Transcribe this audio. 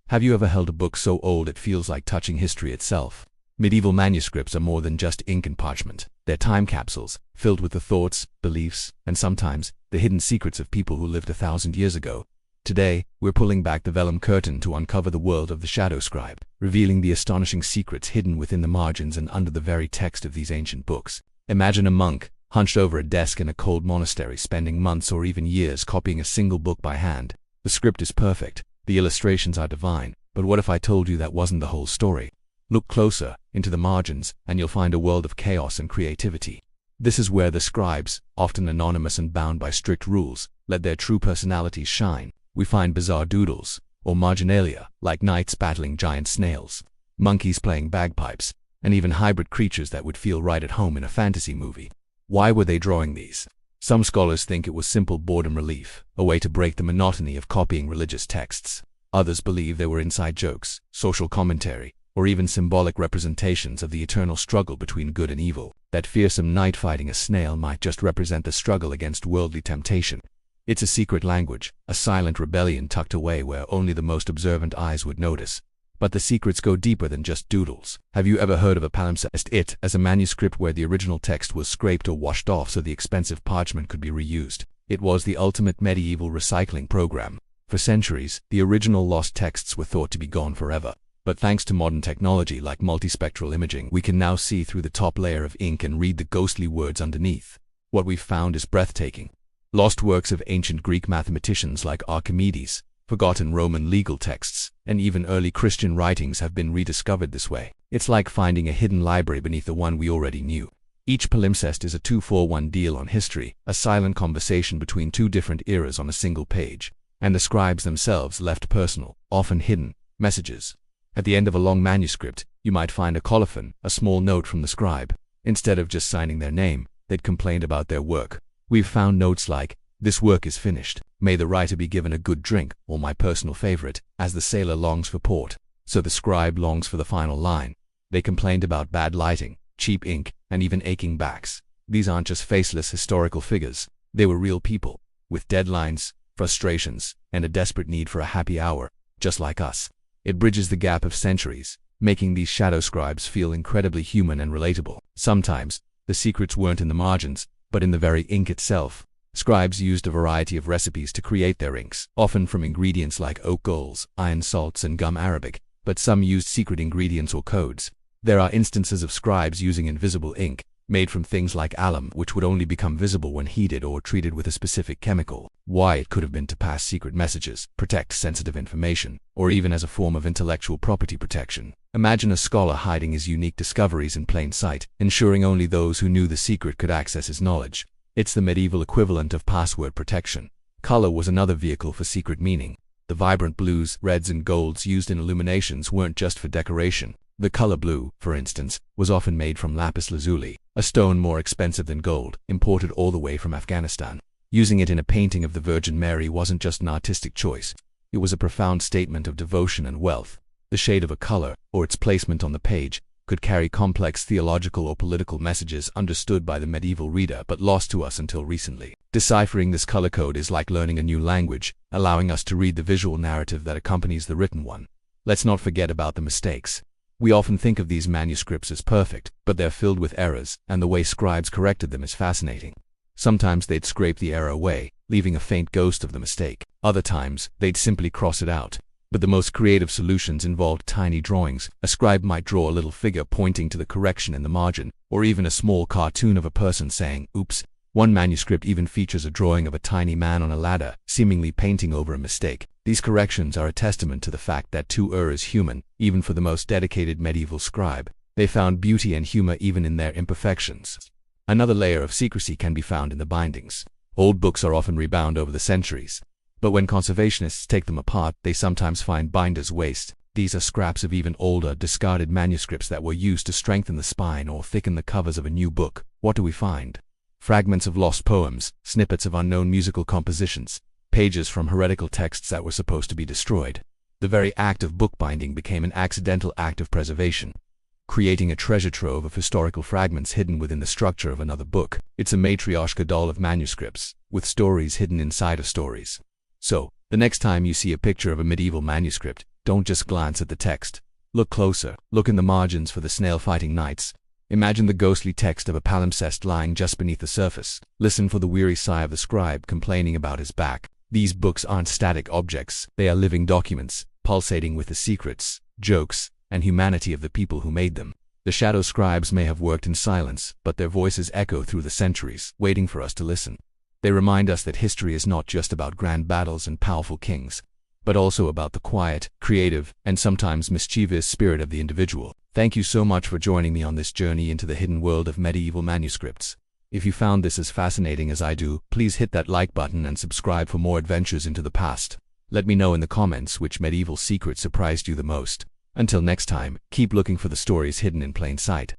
Have you ever held a book so old it feels like touching history itself? Medieval manuscripts are more than just ink and parchment. They're time capsules, filled with the thoughts, beliefs, and sometimes the hidden secrets of people who lived 1,000 years ago. Today, we're pulling back the vellum curtain to uncover the world of the shadow scribe, revealing the astonishing secrets hidden within the margins and under the very text of these ancient books. Imagine a monk, hunched over a desk in a cold monastery, spending months or even years copying a single book by hand. The script is perfect, the illustrations are divine, but what if I told you that wasn't the whole story? Look closer, into the margins, and you'll find a world of chaos and creativity. This is where the scribes, often anonymous and bound by strict rules, let their true personalities shine. We find bizarre doodles, or marginalia, like knights battling giant snails, monkeys playing bagpipes, and even hybrid creatures that would feel right at home in a fantasy movie. Why were they drawing these? Some scholars think it was simple boredom relief, a way to break the monotony of copying religious texts. Others believe they were inside jokes, social commentary, or even symbolic representations of the eternal struggle between good and evil. That fearsome knight fighting a snail might just represent the struggle against worldly temptation. It's a secret language, a silent rebellion tucked away where only the most observant eyes would notice. But the secrets go deeper than just doodles. Have you ever heard of a palimpsest? It as a manuscript where the original text was scraped or washed off so the expensive parchment could be reused. It was the ultimate medieval recycling program. For centuries, the original lost texts were thought to be gone forever. But thanks to modern technology like multispectral imaging, we can now see through the top layer of ink and read the ghostly words underneath. What we've found is breathtaking. Lost works of ancient Greek mathematicians like Archimedes, forgotten Roman legal texts, and even early Christian writings have been rediscovered this way. It's like finding a hidden library beneath the one we already knew. Each palimpsest is a 2-for-1 deal on history, a silent conversation between two different eras on a single page. And the scribes themselves left personal, often hidden, messages. At the end of a long manuscript, you might find a colophon, a small note from the scribe. Instead of just signing their name, they'd complained about their work. We've found notes like, "This work is finished. May the writer be given a good drink," or my personal favorite, "As the sailor longs for port, so the scribe longs for the final line." They complained about bad lighting, cheap ink, and even aching backs. These aren't just faceless historical figures. They were real people, with deadlines, frustrations, and a desperate need for a happy hour, just like us. It bridges the gap of centuries, making these shadow scribes feel incredibly human and relatable. Sometimes, the secrets weren't in the margins, but in the very ink itself. Scribes used a variety of recipes to create their inks, often from ingredients like oak galls, iron salts, and gum arabic, but some used secret ingredients or codes. There are instances of scribes using invisible ink, made from things like alum, which would only become visible when heated or treated with a specific chemical. Why? It could have been to pass secret messages, protect sensitive information, or even as a form of intellectual property protection. Imagine a scholar hiding his unique discoveries in plain sight, ensuring only those who knew the secret could access his knowledge. It's the medieval equivalent of password protection. Color was another vehicle for secret meaning. The vibrant blues, reds, and golds used in illuminations weren't just for decoration. The color blue, for instance, was often made from lapis lazuli, a stone more expensive than gold, imported all the way from Afghanistan. Using it in a painting of the Virgin Mary wasn't just an artistic choice. It was a profound statement of devotion and wealth. The shade of a color, or its placement on the page, could carry complex theological or political messages understood by the medieval reader but lost to us until recently. Deciphering this color code is like learning a new language, allowing us to read the visual narrative that accompanies the written one. Let's not forget about the mistakes. We often think of these manuscripts as perfect, but they're filled with errors, and the way scribes corrected them is fascinating. Sometimes they'd scrape the error away, leaving a faint ghost of the mistake. Other times, they'd simply cross it out. But the most creative solutions involved tiny drawings. A scribe might draw a little figure pointing to the correction in the margin, or even a small cartoon of a person saying, "Oops." One manuscript even features a drawing of a tiny man on a ladder, seemingly painting over a mistake. These corrections are a testament to the fact that to err is human, even for the most dedicated medieval scribe. They found beauty and humor even in their imperfections. Another layer of secrecy can be found in the bindings. Old books are often rebound over the centuries. But when conservationists take them apart, they sometimes find binders' waste. These are scraps of even older, discarded manuscripts that were used to strengthen the spine or thicken the covers of a new book. What do we find? Fragments of lost poems, snippets of unknown musical compositions, pages from heretical texts that were supposed to be destroyed. The very act of bookbinding became an accidental act of preservation, creating a treasure trove of historical fragments hidden within the structure of another book. It's a matryoshka doll of manuscripts, with stories hidden inside of stories. So, the next time you see a picture of a medieval manuscript, Don't just glance at the text. Look closer. Look in the margins for the snail-fighting knights. Imagine the ghostly text of a palimpsest lying just beneath the surface. Listen for the weary sigh of the scribe complaining about his back. These books aren't static objects. They are living documents, pulsating with the secrets, jokes, and humanity of the people who made them. The shadow scribes may have worked in silence, but their voices echo through the centuries, waiting for us to listen. They remind us that history is not just about grand battles and powerful kings, but also about the quiet, creative, and sometimes mischievous spirit of the individual. Thank you so much for joining me on this journey into the hidden world of medieval manuscripts. If you found this as fascinating as I do, please hit that like button and subscribe for more adventures into the past. Let me know in the comments which medieval secret surprised you the most. Until next time, keep looking for the stories hidden in plain sight.